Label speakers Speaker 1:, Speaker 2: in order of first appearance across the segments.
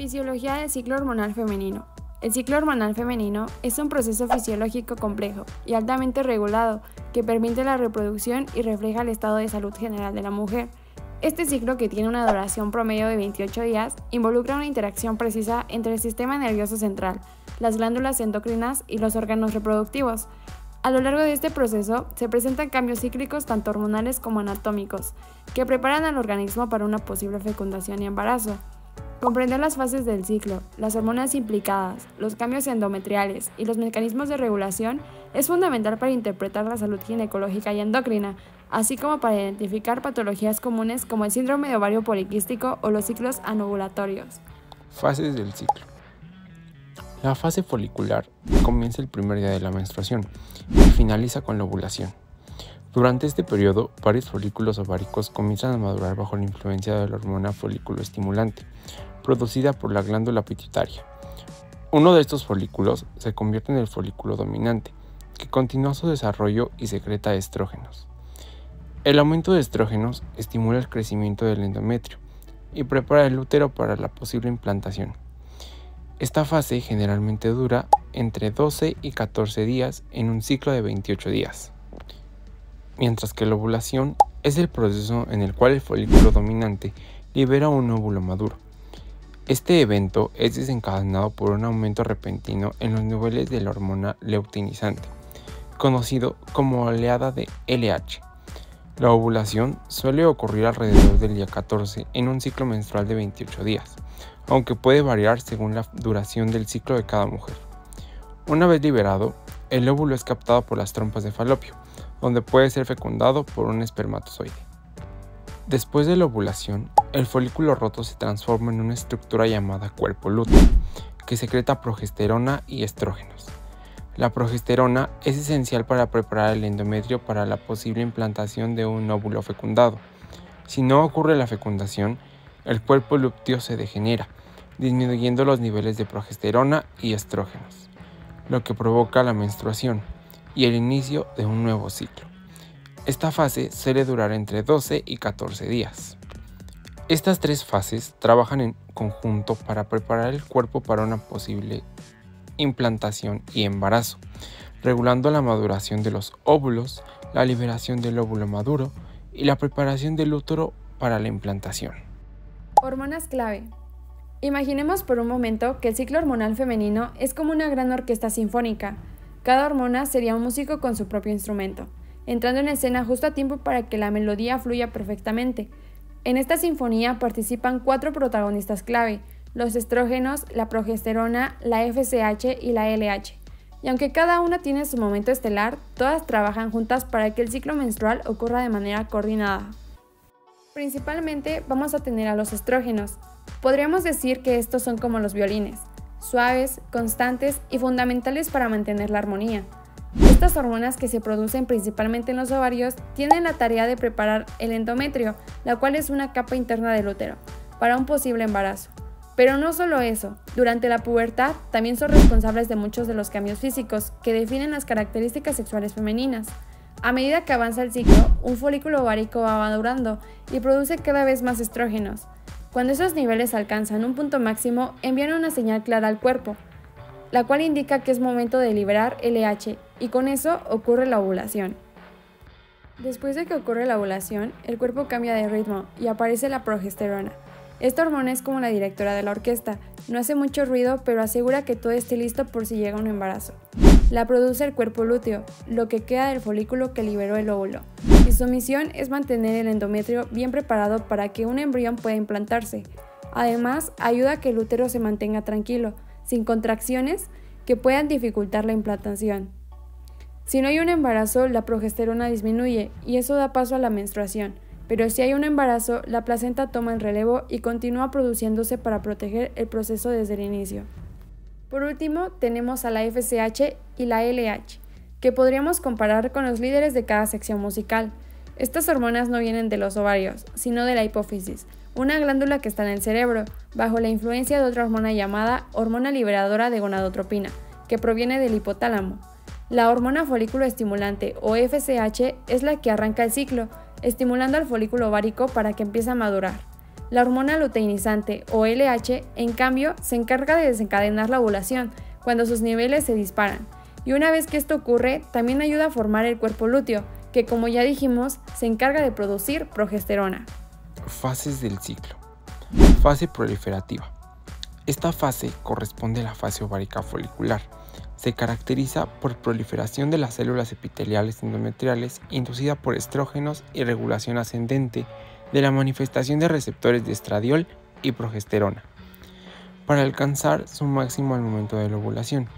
Speaker 1: Fisiología del ciclo hormonal femenino. El ciclo hormonal femenino es un proceso fisiológico complejo y altamente regulado que permite la reproducción y refleja el estado de salud general de la mujer. Este ciclo, que tiene una duración promedio de 28 días, involucra una interacción precisa entre el sistema nervioso central, las glándulas endocrinas y los órganos reproductivos. A lo largo de este proceso se presentan cambios cíclicos tanto hormonales como anatómicos, que preparan al organismo para una posible fecundación y embarazo. Comprender las fases del ciclo, las hormonas implicadas, los cambios endometriales y los mecanismos de regulación es fundamental para interpretar la salud ginecológica y endocrina, así como para identificar patologías comunes como el síndrome de ovario poliquístico o los ciclos anovulatorios.
Speaker 2: Fases del ciclo. La fase folicular comienza el primer día de la menstruación y finaliza con la ovulación. Durante este periodo, varios folículos ováricos comienzan a madurar bajo la influencia de la hormona folículo estimulante, producida por la glándula pituitaria. Uno de estos folículos se convierte en el folículo dominante, que continúa su desarrollo y secreta estrógenos. El aumento de estrógenos estimula el crecimiento del endometrio y prepara el útero para la posible implantación. Esta fase generalmente dura entre 12 y 14 días en un ciclo de 28 días. Mientras que la ovulación es el proceso en el cual el folículo dominante libera un óvulo maduro. Este evento es desencadenado por un aumento repentino en los niveles de la hormona luteinizante, conocido como oleada de LH. La ovulación suele ocurrir alrededor del día 14 en un ciclo menstrual de 28 días, aunque puede variar según la duración del ciclo de cada mujer. Una vez liberado, el óvulo es captado por las trompas de falopio, donde puede ser fecundado por un espermatozoide. Después de la ovulación, el folículo roto se transforma en una estructura llamada cuerpo lúteo, que secreta progesterona y estrógenos. La progesterona es esencial para preparar el endometrio para la posible implantación de un óvulo fecundado. Si no ocurre la fecundación, el cuerpo lúteo se degenera, disminuyendo los niveles de progesterona y estrógenos, lo que provoca la menstruación y el inicio de un nuevo ciclo. Esta fase suele durar entre 12 y 14 días. Estas tres fases trabajan en conjunto para preparar el cuerpo para una posible implantación y embarazo, regulando la maduración de los óvulos, la liberación del óvulo maduro y la preparación del útero para la implantación.
Speaker 1: Hormonas clave. Imaginemos por un momento que el ciclo hormonal femenino es como una gran orquesta sinfónica. Cada hormona sería un músico con su propio instrumento, entrando en escena justo a tiempo para que la melodía fluya perfectamente. En esta sinfonía participan 4 protagonistas clave: los estrógenos, la progesterona, la FSH y la LH. Y aunque cada una tiene su momento estelar, todas trabajan juntas para que el ciclo menstrual ocurra de manera coordinada. Principalmente vamos a tener a los estrógenos. Podríamos decir que estos son como los violines, suaves, constantes y fundamentales para mantener la armonía. Estas hormonas, que se producen principalmente en los ovarios, tienen la tarea de preparar el endometrio, la cual es una capa interna del útero, para un posible embarazo. Pero no solo eso, durante la pubertad también son responsables de muchos de los cambios físicos que definen las características sexuales femeninas. A medida que avanza el ciclo, un folículo ovárico va madurando y produce cada vez más estrógenos. Cuando esos niveles alcanzan un punto máximo, envían una señal clara al cuerpo, la cual indica que es momento de liberar LH, y con eso ocurre la ovulación. Después de que ocurre la ovulación, el cuerpo cambia de ritmo y aparece la progesterona. Esta hormona es como la directora de la orquesta, no hace mucho ruido, pero asegura que todo esté listo por si llega un embarazo. La produce el cuerpo lúteo, lo que queda del folículo que liberó el óvulo, y su misión es mantener el endometrio bien preparado para que un embrión pueda implantarse. Además, ayuda a que el útero se mantenga tranquilo, sin contracciones que puedan dificultar la implantación. Si no hay un embarazo, la progesterona disminuye y eso da paso a la menstruación. Pero si hay un embarazo, la placenta toma el relevo y continúa produciéndose para proteger el proceso desde el inicio. Por último, tenemos a la FSH y la LH, que podríamos comparar con los líderes de cada sección musical. Estas hormonas no vienen de los ovarios, sino de la hipófisis, una glándula que está en el cerebro, bajo la influencia de otra hormona llamada hormona liberadora de gonadotropina, que proviene del hipotálamo. La hormona folículo estimulante, o FSH, es la que arranca el ciclo, estimulando al folículo ovárico para que empiece a madurar. La hormona luteinizante o LH, en cambio, se encarga de desencadenar la ovulación cuando sus niveles se disparan. Y una vez que esto ocurre, también ayuda a formar el cuerpo lúteo, que como ya dijimos, se encarga de producir progesterona.
Speaker 2: Fases del ciclo. Fase proliferativa. Esta fase corresponde a la fase ovárica folicular. Se caracteriza por proliferación de las células epiteliales endometriales inducida por estrógenos y regulación ascendente de la manifestación de receptores de estradiol y progesterona, para alcanzar su máximo al momento de la ovulación.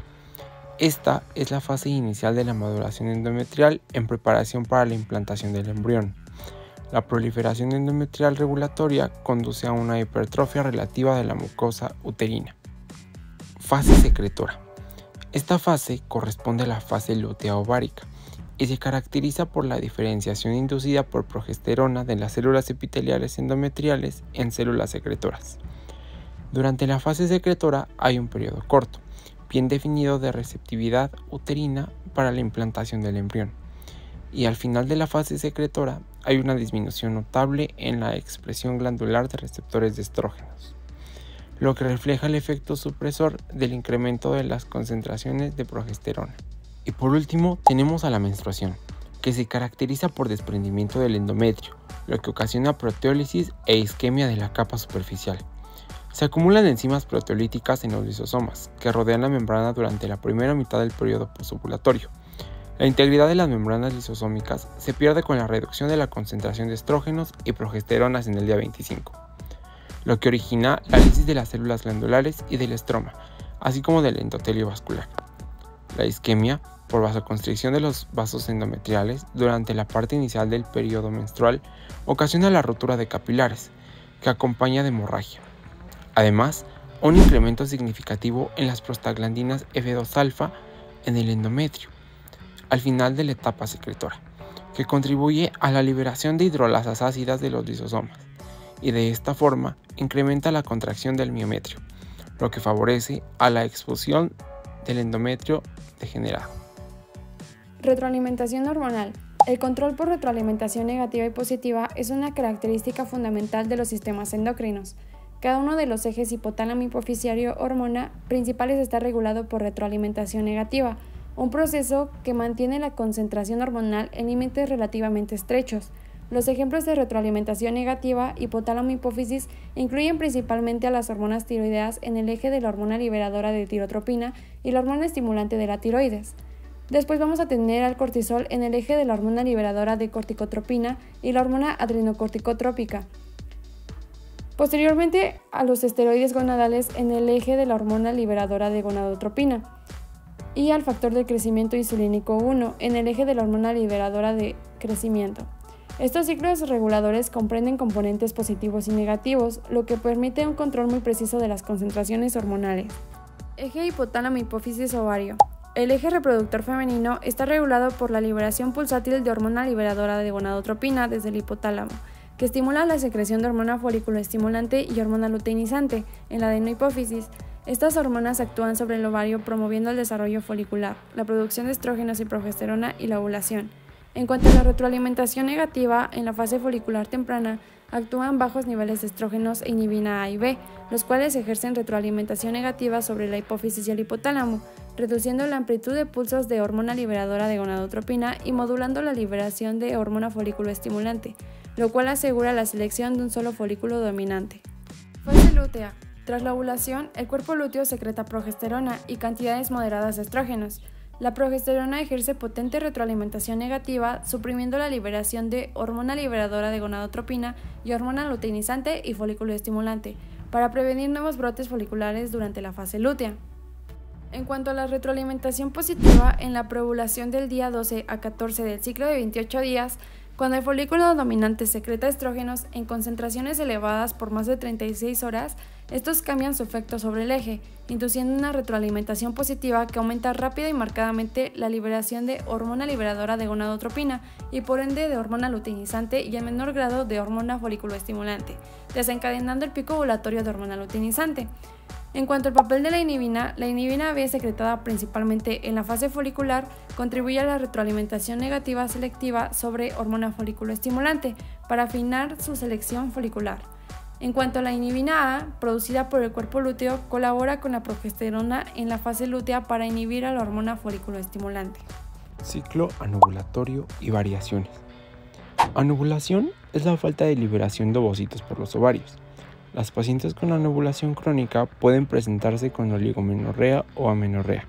Speaker 2: Esta es la fase inicial de la maduración endometrial en preparación para la implantación del embrión. La proliferación endometrial regulatoria conduce a una hipertrofia relativa de la mucosa uterina. Fase secretora. Esta fase corresponde a la fase lútea ovárica y se caracteriza por la diferenciación inducida por progesterona de las células epiteliales endometriales en células secretoras. Durante la fase secretora hay un periodo corto, bien definido de receptividad uterina para la implantación del embrión, y al final de la fase secretora hay una disminución notable en la expresión glandular de receptores de estrógenos, lo que refleja el efecto supresor del incremento de las concentraciones de progesterona. Y por último tenemos a la menstruación, que se caracteriza por desprendimiento del endometrio, lo que ocasiona proteólisis e isquemia de la capa superficial. Se acumulan enzimas proteolíticas en los lisosomas, que rodean la membrana durante la primera mitad del periodo posovulatorio. La integridad de las membranas lisosómicas se pierde con la reducción de la concentración de estrógenos y progesteronas en el día 25, lo que origina la lisis de las células glandulares y del estroma, así como del endotelio vascular. La isquemia, por vasoconstricción de los vasos endometriales durante la parte inicial del periodo menstrual, ocasiona la rotura de capilares, que acompaña de hemorragia. Además, un incremento significativo en las prostaglandinas F2-alfa en el endometrio, al final de la etapa secretora, que contribuye a la liberación de hidrolasas ácidas de los lisosomas, y de esta forma incrementa la contracción del miometrio, lo que favorece a la expulsión del endometrio degenerado.
Speaker 1: Retroalimentación hormonal. El control por retroalimentación negativa y positiva es una característica fundamental de los sistemas endocrinos. Cada uno de los ejes hipotálamo hipoficiario hormona principales está regulado por retroalimentación negativa, un proceso que mantiene la concentración hormonal en límites relativamente estrechos. Los ejemplos de retroalimentación negativa hipotálamo hipófisis incluyen principalmente a las hormonas tiroideas en el eje de la hormona liberadora de tirotropina y la hormona estimulante de la tiroides. Después vamos a tener al cortisol en el eje de la hormona liberadora de corticotropina y la hormona adrenocorticotrópica. Posteriormente a los esteroides gonadales en el eje de la hormona liberadora de gonadotropina y al factor de crecimiento insulínico 1 en el eje de la hormona liberadora de crecimiento. Estos ciclos reguladores comprenden componentes positivos y negativos, lo que permite un control muy preciso de las concentraciones hormonales. Eje hipotálamo hipófisis ovario. El eje reproductor femenino está regulado por la liberación pulsátil de hormona liberadora de gonadotropina desde el hipotálamo, que estimula la secreción de hormona folículo estimulante y hormona luteinizante en la adenohipófisis. Estas hormonas actúan sobre el ovario promoviendo el desarrollo folicular, la producción de estrógenos y progesterona y la ovulación. En cuanto a la retroalimentación negativa, en la fase folicular temprana, actúan bajos niveles de estrógenos e inhibina A y B, los cuales ejercen retroalimentación negativa sobre la hipófisis y el hipotálamo, reduciendo la amplitud de pulsos de hormona liberadora de gonadotropina y modulando la liberación de hormona folículo estimulante, lo cual asegura la selección de un solo folículo dominante. Fase lútea. Tras la ovulación, el cuerpo lúteo secreta progesterona y cantidades moderadas de estrógenos. La progesterona ejerce potente retroalimentación negativa, suprimiendo la liberación de hormona liberadora de gonadotropina y hormona luteinizante y folículo estimulante, para prevenir nuevos brotes foliculares durante la fase lútea. En cuanto a la retroalimentación positiva, en la preovulación del día 12 a 14 del ciclo de 28 días, cuando el folículo dominante secreta estrógenos en concentraciones elevadas por más de 36 horas, estos cambian su efecto sobre el eje, induciendo una retroalimentación positiva que aumenta rápida y marcadamente la liberación de hormona liberadora de gonadotropina y por ende de hormona luteinizante y en menor grado de hormona folículo estimulante, desencadenando el pico ovulatorio de hormona luteinizante. En cuanto al papel de la inhibina B secretada principalmente en la fase folicular contribuye a la retroalimentación negativa selectiva sobre hormona folículo estimulante para afinar su selección folicular. En cuanto a la inhibina A, producida por el cuerpo lúteo, colabora con la progesterona en la fase lútea para inhibir a la hormona folículo-estimulante.
Speaker 2: Ciclo anovulatorio y variaciones. Anovulación es la falta de liberación de ovocitos por los ovarios. Las pacientes con anovulación crónica pueden presentarse con oligomenorrea o amenorrea,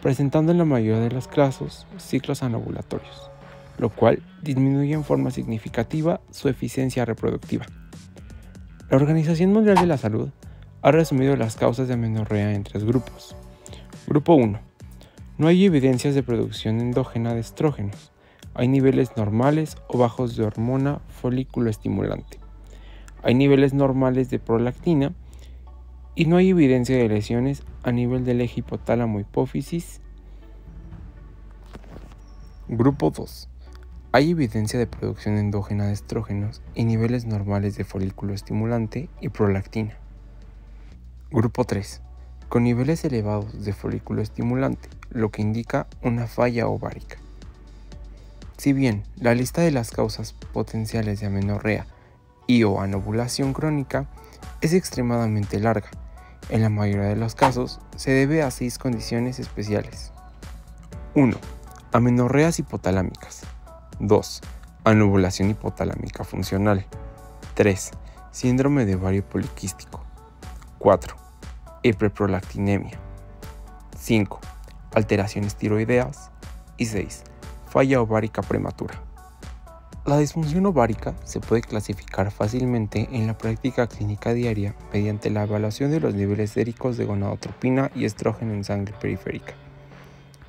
Speaker 2: presentando en la mayoría de los casos ciclos anovulatorios, lo cual disminuye en forma significativa su eficiencia reproductiva. La Organización Mundial de la Salud ha resumido las causas de amenorrea en 3 grupos. Grupo 1. No hay evidencias de producción endógena de estrógenos. Hay niveles normales o bajos de hormona folículo estimulante. Hay niveles normales de prolactina y no hay evidencia de lesiones a nivel del eje hipotálamo-hipófisis. Grupo 2. Hay evidencia de producción endógena de estrógenos y niveles normales de folículo estimulante y prolactina. Grupo 3. Con niveles elevados de folículo estimulante, lo que indica una falla ovárica. Si bien la lista de las causas potenciales de amenorrea y o anovulación crónica es extremadamente larga, en la mayoría de los casos se debe a 6 condiciones especiales. 1. Amenorreas hipotalámicas. 2. Anovulación hipotalámica funcional. 3. Síndrome de ovario poliquístico. 4. Hiperprolactinemia. 5. Alteraciones tiroideas. Y 6. Falla ovárica prematura. La disfunción ovárica se puede clasificar fácilmente en la práctica clínica diaria mediante la evaluación de los niveles séricos de gonadotropina y estrógeno en sangre periférica.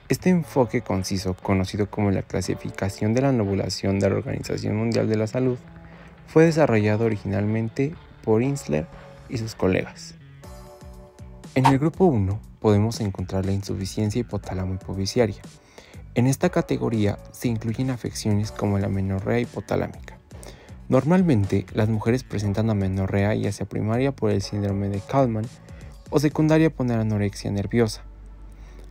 Speaker 2: Este enfoque conciso, conocido como la clasificación de la anovulación de la Organización Mundial de la Salud, fue desarrollado originalmente por Insler y sus colegas. En el grupo 1 podemos encontrar la insuficiencia hipotálamo-hipofisiaria. En esta categoría se incluyen afecciones como la amenorrea hipotalámica. Normalmente, las mujeres presentan amenorrea ya sea primaria por el síndrome de Kallmann o secundaria por anorexia nerviosa.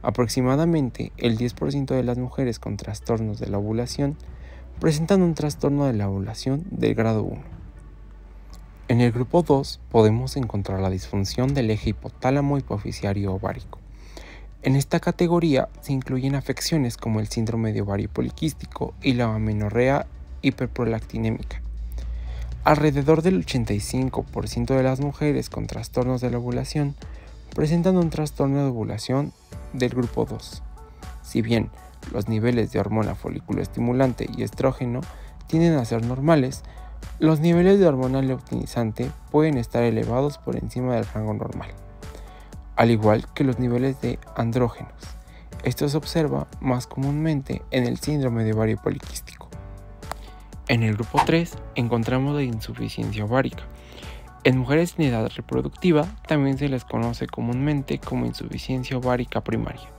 Speaker 2: Aproximadamente el 10% de las mujeres con trastornos de la ovulación presentan un trastorno de la ovulación del grado 1. En el grupo 2 podemos encontrar la disfunción del eje hipotálamo-hipofisiario ovárico. En esta categoría se incluyen afecciones como el síndrome de ovario poliquístico y la amenorrea hiperprolactinémica. Alrededor del 85% de las mujeres con trastornos de la ovulación presentan un trastorno de ovulación del grupo 2. Si bien los niveles de hormona folículo estimulante y estrógeno tienden a ser normales, los niveles de hormona luteinizante pueden estar elevados por encima del rango normal, al igual que los niveles de andrógenos. Esto se observa más comúnmente en el síndrome de ovario poliquístico. En el grupo 3 encontramos la insuficiencia ovárica. En mujeres en edad reproductiva también se les conoce comúnmente como insuficiencia ovárica primaria.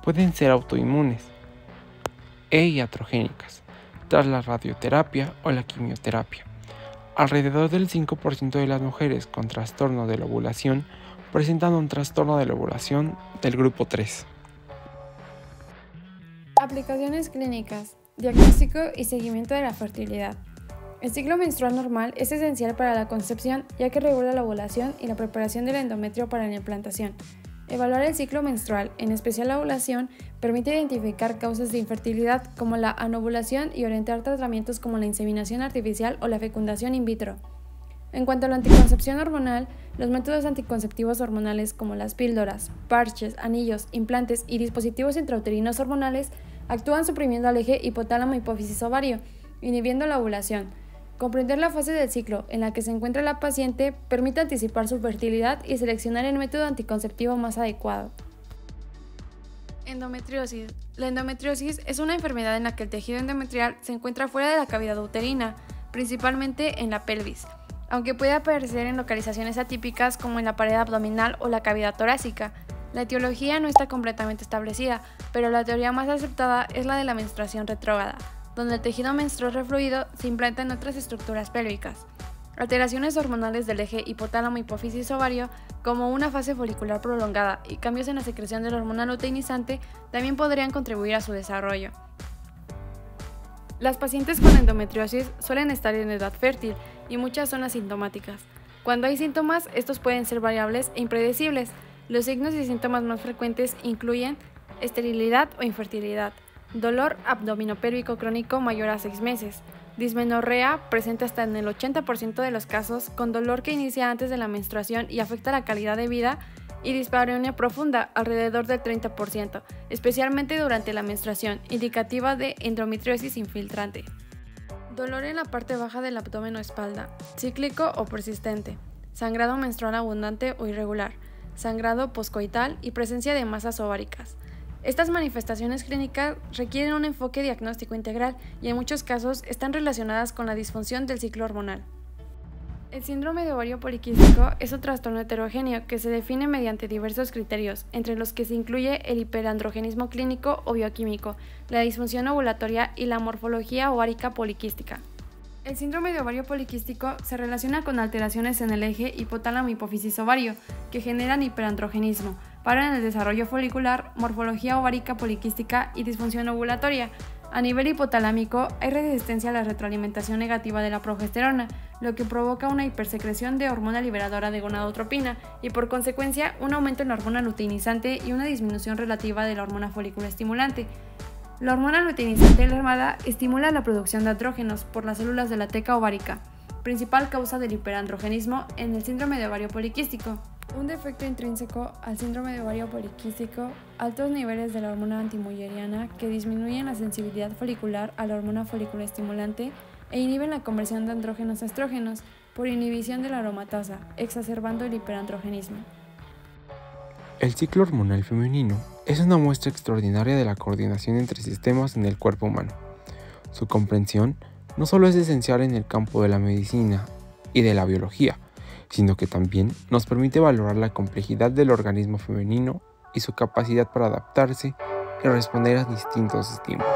Speaker 2: Pueden ser autoinmunes e iatrogénicas, tras la radioterapia o la quimioterapia. Alrededor del 5% de las mujeres con trastorno de la ovulación presentan un trastorno de la ovulación del grupo 3.
Speaker 1: Aplicaciones clínicas, diagnóstico y seguimiento de la fertilidad. El ciclo menstrual normal es esencial para la concepción ya que regula la ovulación y la preparación del endometrio para la implantación. Evaluar el ciclo menstrual, en especial la ovulación, permite identificar causas de infertilidad como la anovulación y orientar tratamientos como la inseminación artificial o la fecundación in vitro. En cuanto a la anticoncepción hormonal, los métodos anticonceptivos hormonales como las píldoras, parches, anillos, implantes y dispositivos intrauterinos hormonales actúan suprimiendo al eje hipotálamo-hipófisis-ovario, inhibiendo la ovulación. Comprender la fase del ciclo en la que se encuentra la paciente permite anticipar su fertilidad y seleccionar el método anticonceptivo más adecuado. Endometriosis. La endometriosis es una enfermedad en la que el tejido endometrial se encuentra fuera de la cavidad uterina, principalmente en la pelvis, aunque puede aparecer en localizaciones atípicas como en la pared abdominal o la cavidad torácica. La etiología no está completamente establecida, pero la teoría más aceptada es la de la menstruación retrógrada, donde el tejido menstrual refluido se implanta en otras estructuras pélvicas. Alteraciones hormonales del eje hipotálamo-hipófisis-ovario, como una fase folicular prolongada y cambios en la secreción de la hormona luteinizante, también podrían contribuir a su desarrollo. Las pacientes con endometriosis suelen estar en edad fértil y muchas son asintomáticas. Cuando hay síntomas, estos pueden ser variables e impredecibles. Los signos y síntomas más frecuentes incluyen esterilidad o infertilidad, dolor abdominopélvico crónico mayor a 6 meses, dismenorrea presente hasta en el 80% de los casos, con dolor que inicia antes de la menstruación y afecta la calidad de vida, y dispareunia profunda, alrededor del 30%, especialmente durante la menstruación, indicativa de endometriosis infiltrante. Dolor en la parte baja del abdomen o espalda, cíclico o persistente, sangrado menstrual abundante o irregular, sangrado poscoital y presencia de masas ováricas. Estas manifestaciones clínicas requieren un enfoque diagnóstico integral y en muchos casos están relacionadas con la disfunción del ciclo hormonal. El síndrome de ovario poliquístico es un trastorno heterogéneo que se define mediante diversos criterios, entre los que se incluye el hiperandrogenismo clínico o bioquímico, la disfunción ovulatoria y la morfología ovárica poliquística. El síndrome de ovario poliquístico se relaciona con alteraciones en el eje hipotálamo-hipófisis-ovario que generan hiperandrogenismo, paro en el desarrollo folicular, morfología ovárica poliquística y disfunción ovulatoria. A nivel hipotalámico, hay resistencia a la retroalimentación negativa de la progesterona, lo que provoca una hipersecreción de hormona liberadora de gonadotropina y por consecuencia un aumento en la hormona luteinizante y una disminución relativa de la hormona folículo estimulante. La hormona luteinizante alarmada estimula la producción de andrógenos por las células de la teca ovárica, principal causa del hiperandrogenismo en el síndrome de ovario poliquístico. Un defecto intrínseco al síndrome de ovario poliquístico, altos niveles de la hormona antimulleriana que disminuyen la sensibilidad folicular a la hormona folículo estimulante e inhiben la conversión de andrógenos a estrógenos por inhibición de la aromatasa, exacerbando el hiperandrogenismo.
Speaker 2: El ciclo hormonal femenino es una muestra extraordinaria de la coordinación entre sistemas en el cuerpo humano. Su comprensión no solo es esencial en el campo de la medicina y de la biología, sino que también nos permite valorar la complejidad del organismo femenino y su capacidad para adaptarse y responder a distintos estímulos.